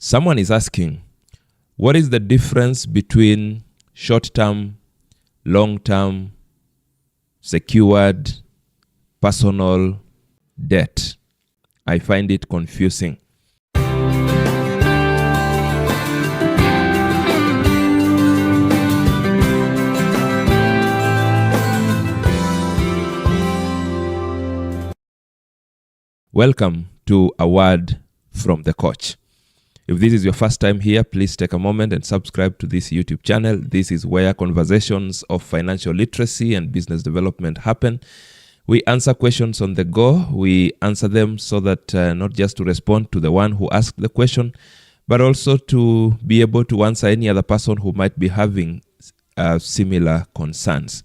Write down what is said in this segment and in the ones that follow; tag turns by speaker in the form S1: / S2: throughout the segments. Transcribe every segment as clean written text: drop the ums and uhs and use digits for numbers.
S1: Someone is asking, what is the difference between short-term, long-term, secured, personal debt? I find it confusing. Welcome to A Word from the Coach. If this is your first time here, please take a moment and subscribe to this YouTube channel. This is where conversations of financial literacy and business development happen. We answer questions on the go. We answer them so that not just to respond to the one who asked the question, but also to be able to answer any other person who might be having similar concerns.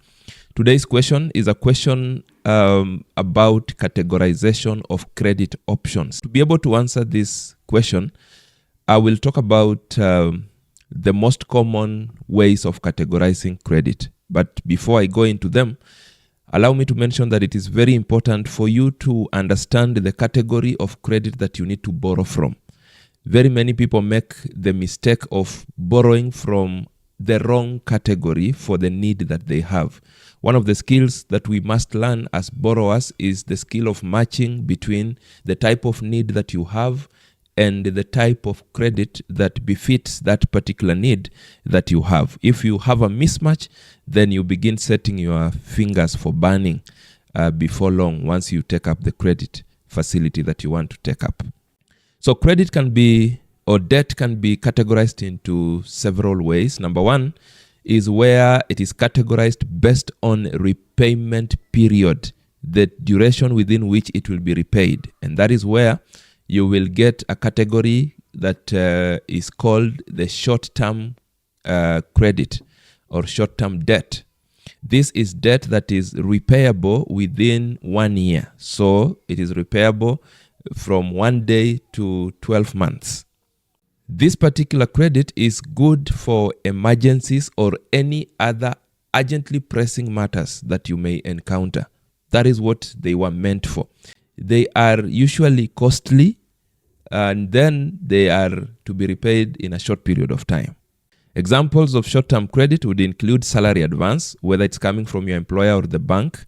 S1: Today's question is a question about categorization of credit options. To be able to answer this question, I will talk about the most common ways of categorizing credit. But before I go into them, allow me to mention that it is very important for you to understand the category of credit that you need to borrow from. Very many people make the mistake of borrowing from the wrong category for the need that they have. One of the skills that we must learn as borrowers is the skill of matching between the type of need that you have and the type of credit that befits that particular need that you have. If you have a mismatch, then you begin setting your fingers for burning before long once you take up the credit facility that you want to take up. So credit can be, or debt can be categorized into several ways. Number one is where it is categorized based on repayment period, the duration within which it will be repaid. And that is where you will get a category that is called the short-term credit or short-term debt. This is debt that is repayable within 1 year. So it is repayable from 1 day to 12 months. This particular credit is good for emergencies or any other urgently pressing matters that you may encounter. That is what they were meant for. They are usually costly, and then they are to be repaid in a short period of time. Examples of short-term credit would include salary advance, whether it's coming from your employer or the bank,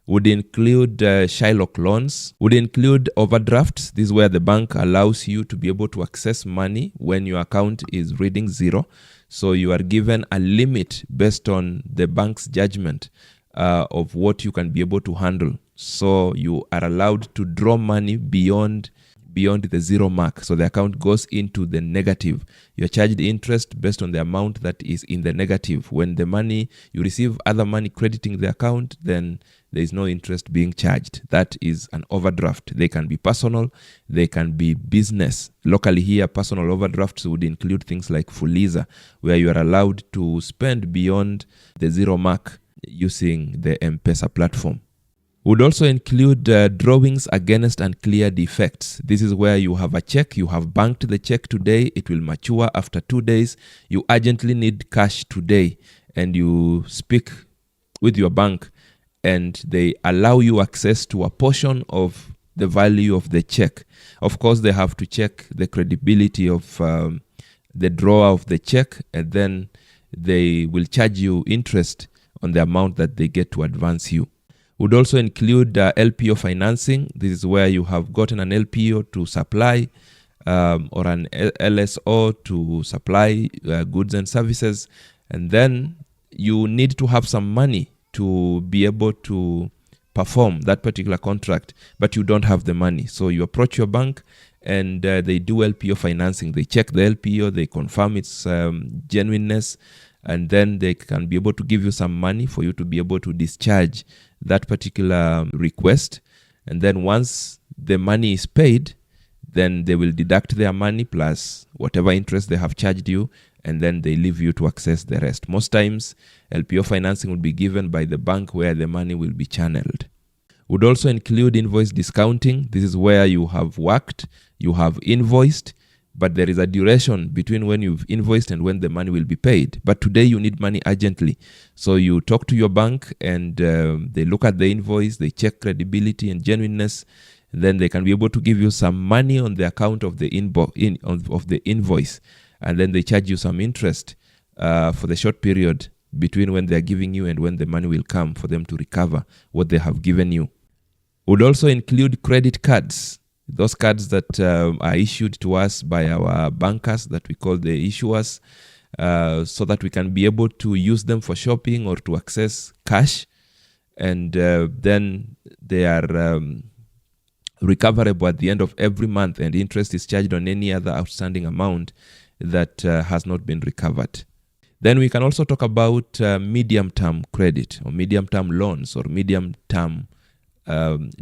S1: would include Shylock loans, would include overdrafts. This is where the bank allows you to be able to access money when your account is reading zero. So you are given a limit based on the bank's judgment of what you can be able to handle. So you are allowed to draw money beyond the zero mark. So the account goes into the negative. You're charged interest based on the amount that is in the negative. When the money, you receive other money crediting the account, then there is no interest being charged. That is an overdraft. They can be personal, they can be business. Locally here, personal overdrafts would include things like Fuliza, where you are allowed to spend beyond the zero mark using the M-Pesa platform. Would also include drawings against unclear defects. This is where you have a check, you have banked the check today, it will mature after 2 days, you urgently need cash today, and you speak with your bank and they allow you access to a portion of the value of the check. Of course, they have to check the credibility of the drawer of the check, and then they will charge you interest on the amount that they get to advance you. Would also include LPO financing. This is where you have gotten an LPO to supply or an LSO to supply goods and services, and then you need to have some money to be able to perform that particular contract, but you don't have the money. So you approach your bank and they do LPO financing. They check the LPO, they confirm its genuineness, and then they can be able to give you some money for you to be able to discharge that particular request. And then once the money is paid, then they will deduct their money plus whatever interest they have charged you, and then they leave you to access the rest. Most times, LPO financing will be given by the bank where the money will be channeled. Would also include invoice discounting. This is where you have worked, you have invoiced, but there is a duration between when you've invoiced and when the money will be paid. But today you need money urgently. So you talk to your bank and they look at the invoice, they check credibility and genuineness, Then they can be able to give you some money on the account of the of the invoice, and then they charge you some interest for the short period between when they are giving you and when the money will come for them to recover what they have given you. Would also include credit cards, those cards that are issued to us by our bankers that we call the issuers, so that we can be able to use them for shopping or to access cash, and then they are recoverable at the end of every month, and interest is charged on any other outstanding amount that has not been recovered. Then we can also talk about medium-term credit or medium-term loans or medium-term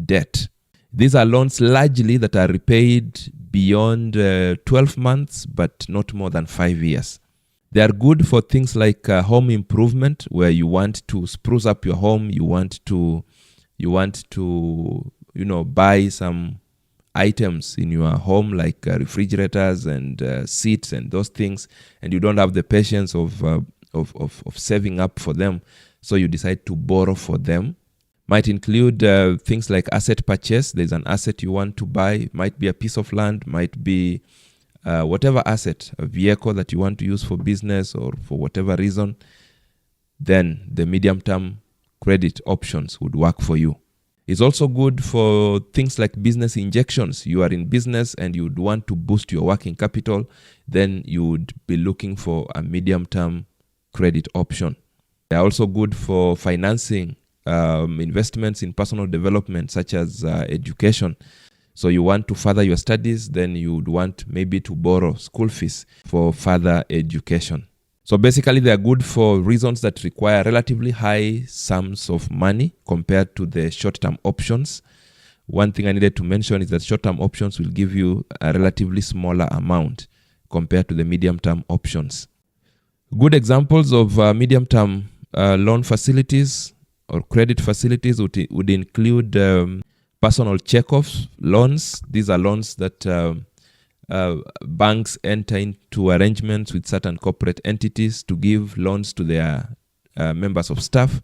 S1: debt. These are loans largely that are repaid beyond 12 months, but not more than 5 years. They are good for things like home improvement, where you want to spruce up your home, you want to buy some items in your home like refrigerators and seats and those things, and you don't have the patience of saving up for them, so you decide to borrow for them. Might include things like asset purchase. There's an asset you want to buy, might be a piece of land, might be whatever asset, a vehicle that you want to use for business or for whatever reason. Then the medium-term credit options would work for you. It's also good for things like business injections. You are in business and you would want to boost your working capital, then you would be looking for a medium-term credit option. They're also good for financing investments in personal development, such as education. So you want to further your studies, then you would want maybe to borrow school fees for further education. So basically, they are good for reasons that require relatively high sums of money compared to the short-term options. One thing I needed to mention is that short-term options will give you a relatively smaller amount compared to the medium-term options. Good examples of medium-term loan facilities or credit facilities would include personal check-off loans. These are loans that banks enter into arrangements with certain corporate entities to give loans to their members of staff,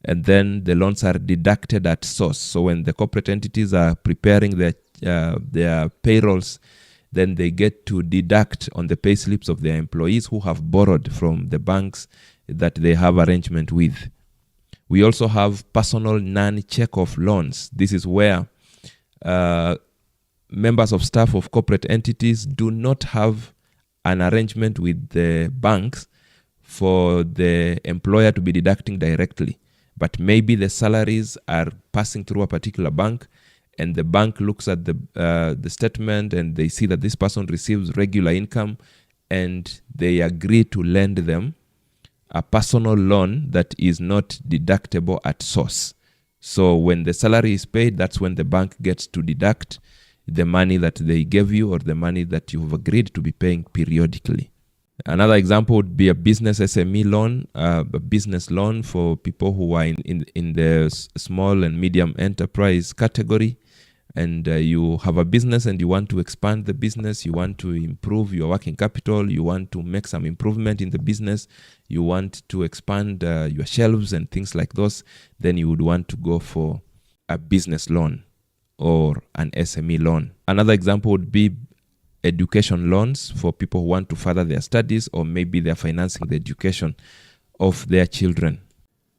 S1: and then the loans are deducted at source. So when the corporate entities are preparing their payrolls, then they get to deduct on the pay slips of their employees who have borrowed from the banks that they have arrangement with. We also have personal non-check-off loans. This is where members of staff of corporate entities do not have an arrangement with the banks for the employer to be deducting directly. But maybe the salaries are passing through a particular bank, and the bank looks at the statement and they see that this person receives regular income, and they agree to lend them a personal loan that is not deductible at source. So when the salary is paid, that's when the bank gets to deduct the money that they gave you or the money that you've agreed to be paying periodically. Another example would be a business SME loan, a business loan for people who are in the small and medium enterprise category, and you have a business and you want to expand the business, you want to improve your working capital, you want to make some improvement in the business, you want to expand your shelves and things like those, then you would want to go for a business loan or an SME loan. Another example would be education loans for people who want to further their studies, or maybe they're financing the education of their children.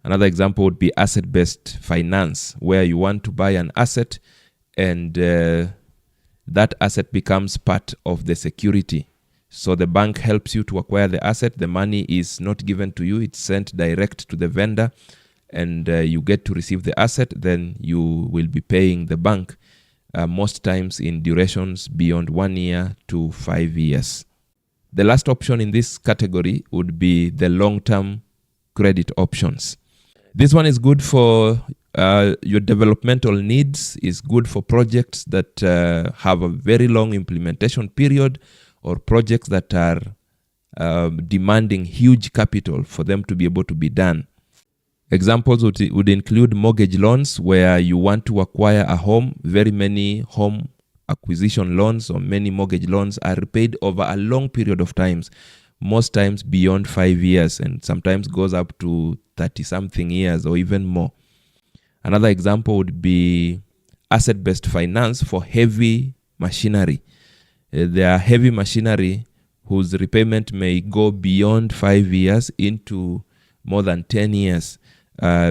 S1: Another example would be asset-based finance, where you want to buy an asset and that asset becomes part of the security. So the bank helps you to acquire the asset. The money is not given to you, it's sent direct to the vendor, and you get to receive the asset. Then you will be paying the bank most times in durations beyond 1 year to 5 years. The last option in this category would be the long-term credit options. This one is good for your developmental needs, is good for projects that have a very long implementation period, or projects that are demanding huge capital for them to be able to be done. Examples would include mortgage loans, where you want to acquire a home. Very many home acquisition loans or many mortgage loans are repaid over a long period of times, most times beyond 5 years, and sometimes goes up to 30-something years or even more. Another example would be asset-based finance for heavy machinery. There are heavy machinery whose repayment may go beyond 5 years into more than 10 years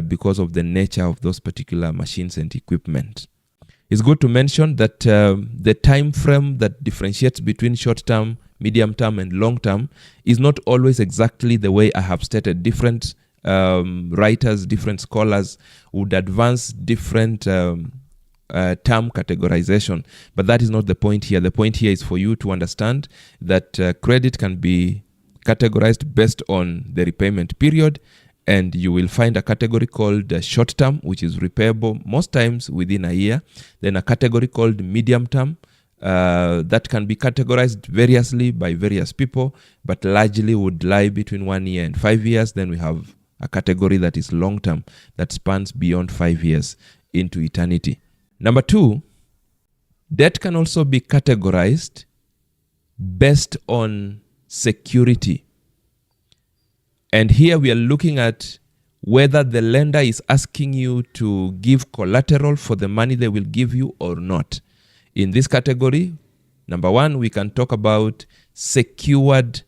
S1: because of the nature of those particular machines and equipment. It's good to mention that the time frame that differentiates between short-term, medium-term, and long-term is not always exactly the way I have stated. Different writers, different scholars would advance different term categorization, but that is not the point here. The point here is for you to understand that credit can be categorized based on the repayment period, and you will find a category called short term, which is repayable most times within a year. Then a category called medium term that can be categorized variously by various people, but largely would lie between 1 year and 5 years. Then we have a category that is long term, that spans beyond 5 years into eternity. Number 2, debt can also be categorized based on security. And here we are looking at whether the lender is asking you to give collateral for the money they will give you or not. In this category, number 1, we can talk about secured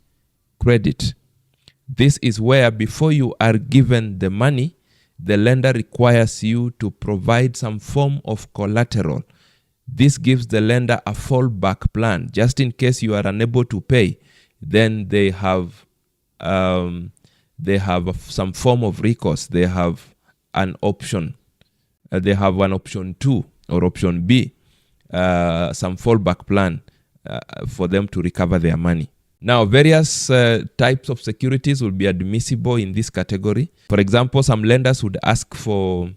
S1: credit. This is where before you are given the money, the lender requires you to provide some form of collateral. This gives the lender a fallback plan. Just in case you are unable to pay, then they have some form of recourse. They have an option. They have an option 2 or option B, some fallback plan for them to recover their money. Now, various types of securities will be admissible in this category. For example, some lenders would ask for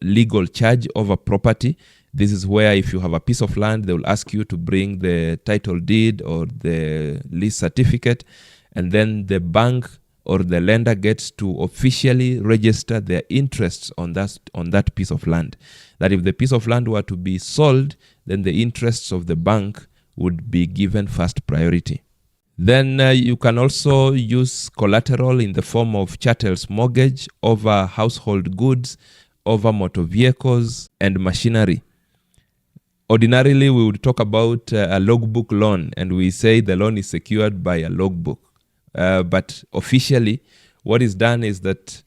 S1: legal charge over property. This is where if you have a piece of land, they will ask you to bring the title deed or the lease certificate, and then the bank or the lender gets to officially register their interests on that piece of land. That if the piece of land were to be sold, then the interests of the bank would be given first priority. Then you can also use collateral in the form of chattel's mortgage over household goods, over motor vehicles and machinery. Ordinarily, we would talk about a logbook loan, and we say the loan is secured by a logbook. But officially, what is done is that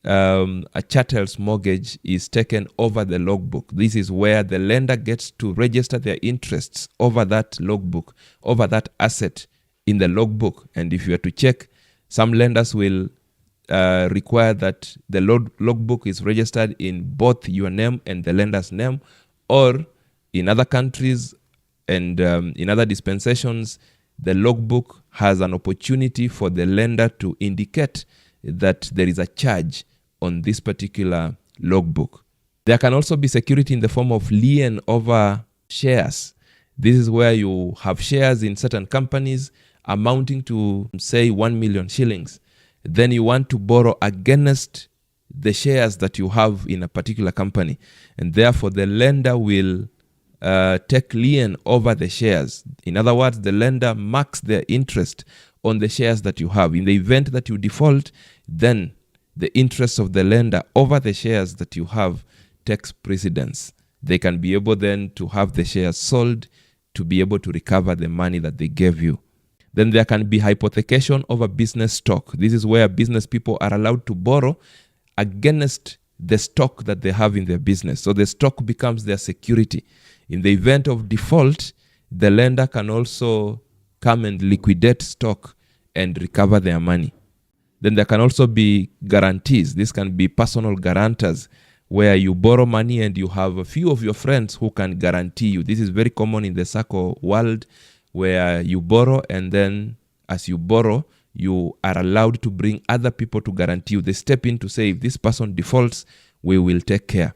S1: a chattel's mortgage is taken over the logbook. This is where the lender gets to register their interests over that logbook, over that asset in the logbook. And if you are to check, some lenders will require that the logbook is registered in both your name and the lender's name, or in other countries and in other dispensations, the logbook has an opportunity for the lender to indicate that there is a charge on this particular logbook. There can also be security in the form of lien over shares. This is where you have shares in certain companies amounting to, say, 1 million shillings. Then you want to borrow against the shares that you have in a particular company. And therefore, the lender will take lien over the shares. In other words, the lender marks their interest on the shares that you have. In the event that you default, then the interest of the lender over the shares that you have takes precedence. They can be able then to have the shares sold to be able to recover the money that they gave you. Then there can be hypothecation over business stock. This is where business people are allowed to borrow against the stock that they have in their business. So the stock becomes their security. In the event of default, the lender can also come and liquidate stock and recover their money. Then there can also be guarantees. This can be personal guarantors, where you borrow money and you have a few of your friends who can guarantee you. This is very common in the SACCO world, where you borrow, and then as you borrow, you are allowed to bring other people to guarantee you. They step in to say, if this person defaults, we will take care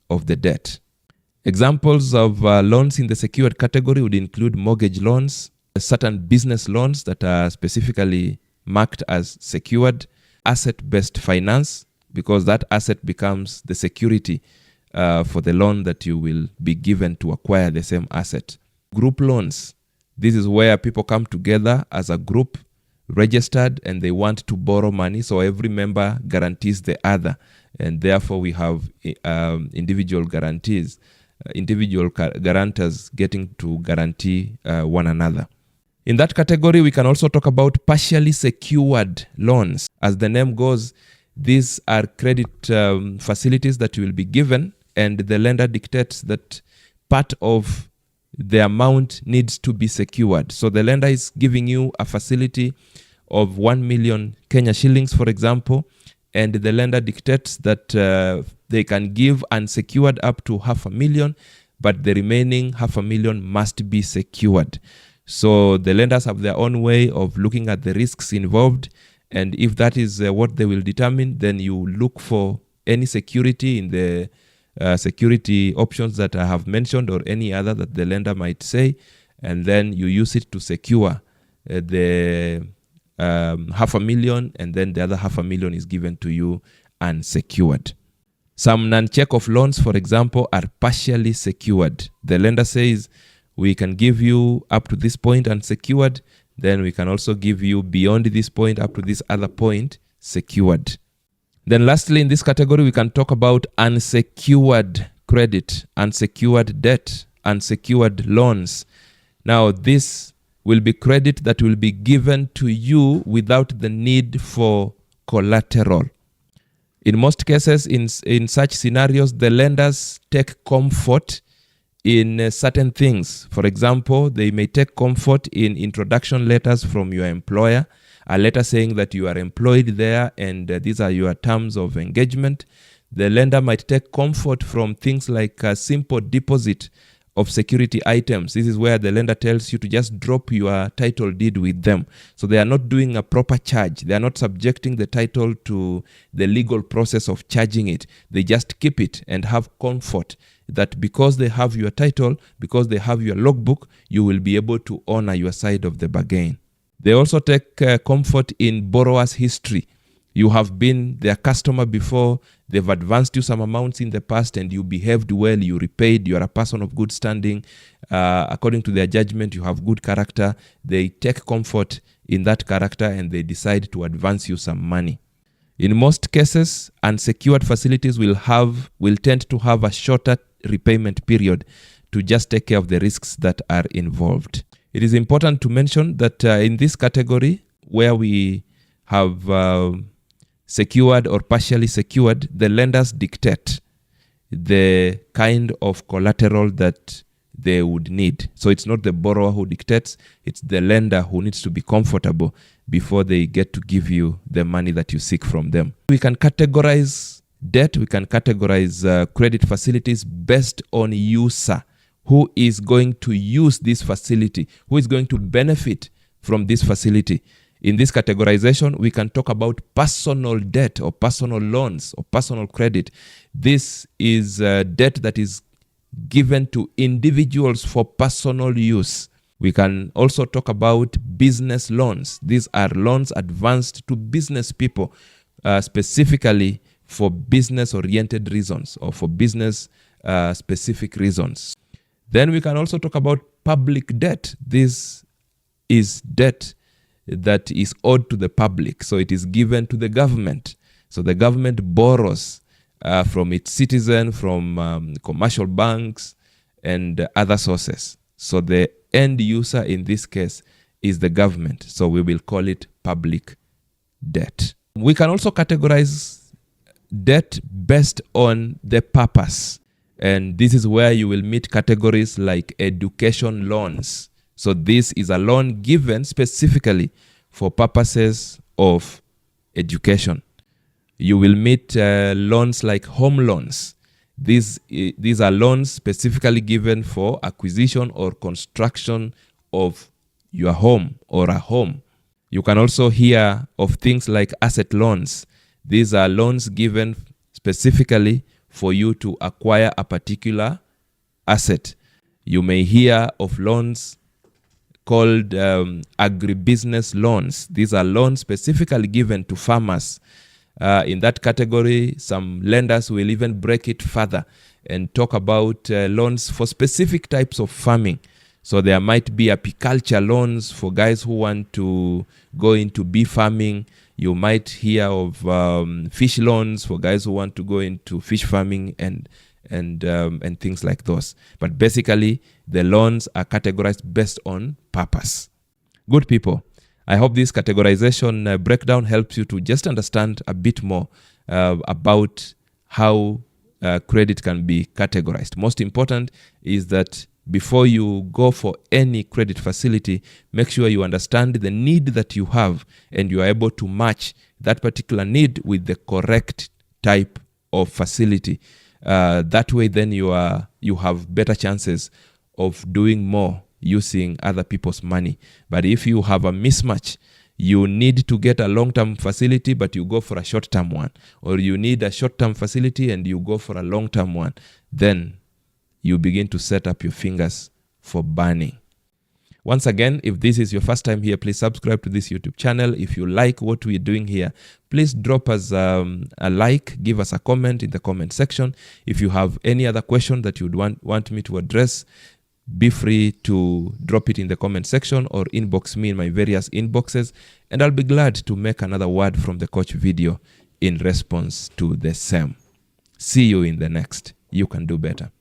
S1: of the debt. Examples of loans in the secured category would include mortgage loans, certain business loans that are specifically marked as secured, asset-based finance, because that asset becomes the security for the loan that you will be given to acquire the same asset. Group loans. This is where people come together as a group, registered, and they want to borrow money, so every member guarantees the other. and therefore we have individual guarantees, guarantors getting to guarantee one another. In that category, we can also talk about partially secured loans. As the name goes, these are credit facilities that you will be given, and the lender dictates that part of the amount needs to be secured. So the lender is giving you a facility of 1 million Kenya shillings, for example, and the lender dictates that they can give unsecured up to 500,000, but the remaining 500,000 must be secured. So the lenders have their own way of looking at the risks involved, and if that is what they will determine, then you look for any security in the security options that I have mentioned, or any other that the lender might say, and then you use it to secure the 500,000, and then the other 500,000 is given to you unsecured. Some non-check-off loans, for example, are partially secured. The lender says, we can give you up to this point unsecured, then we can also give you beyond this point up to this other point secured. Then lastly, in this category, we can talk about unsecured credit, unsecured debt, unsecured loans. Now, this will be credit that will be given to you without the need for collateral. In most cases, in such scenarios, the lenders take comfort in certain things. For example, they may take comfort in introduction letters from your employer, a letter saying that you are employed there and these are your terms of engagement. The lender might take comfort from things like a simple deposit of security items. This is where the lender tells you to just drop your title deed with them. So they are not doing a proper charge. They are not subjecting the title to the legal process of charging it. They just keep it and have comfort that because they have your title, because they have your logbook, you will be able to honor your side of the bargain. They also take comfort in borrower's history. You have been their customer before, they've advanced you some amounts in the past and you behaved well, you repaid, you are a person of good standing. According to their judgment, you have good character. They take comfort in that character and they decide to advance you some money. In most cases, unsecured facilities will tend to have a shorter repayment period to just take care of the risks that are involved. It is important to mention that in this category, where we have secured or partially secured, the lenders dictate the kind of collateral that they would need. So it's not the borrower who dictates, it's the lender who needs to be comfortable before they get to give you the money that you seek from them. We can categorize debt, we can categorize credit facilities based on user. Who is going to use this facility? Who is going to benefit from this facility? In this categorization, we can talk about personal debt or personal loans or personal credit. This is debt that is given to individuals for personal use. We can also talk about business loans. These are loans advanced to business people, specifically for business-oriented reasons or for business-specific reasons. Then we can also talk about public debt. This is debt that is owed to the public. So it is given to the government. So the government borrows from its citizen, from commercial banks and other sources. So the end user in this case is the government. So we will call it public debt. We can also categorize debt based on the purpose. And this is where you will meet categories like education loans. So this is a loan given specifically for purposes of education. You will meet loans like home loans. These are loans specifically given for acquisition or construction of your home or a home. You can also hear of things like asset loans. These are loans given specifically for you to acquire a particular asset. You may hear of loans called agribusiness loans. These are loans specifically given to farmers. In that category, some lenders will even break it further and talk about loans for specific types of farming. So there might be apiculture loans for guys who want to go into bee farming. You might hear of fish loans for guys who want to go into fish farming and things like those. But basically, the loans are categorized based on purpose. Good people, I hope this categorization breakdown helps you to just understand a bit more about how credit can be categorized. Most important is that before you go for any credit facility, make sure you understand the need that you have and you are able to match that particular need with the correct type of facility. That way, then you have better chances of doing more using other people's money. But if you have a mismatch, you need to get a long-term facility, but you go for a short-term one, or you need a short-term facility and you go for a long-term one, then you begin to set up your fingers for burning. Once again, if this is your first time here, please subscribe to this YouTube channel. If you like what we're doing here, please drop us a like, give us a comment in the comment section. If you have any other question that you'd want me to address, be free to drop it in the comment section or inbox me in my various inboxes, and I'll be glad to make another word from the coach video in response to the same. See you in the next. You can do better.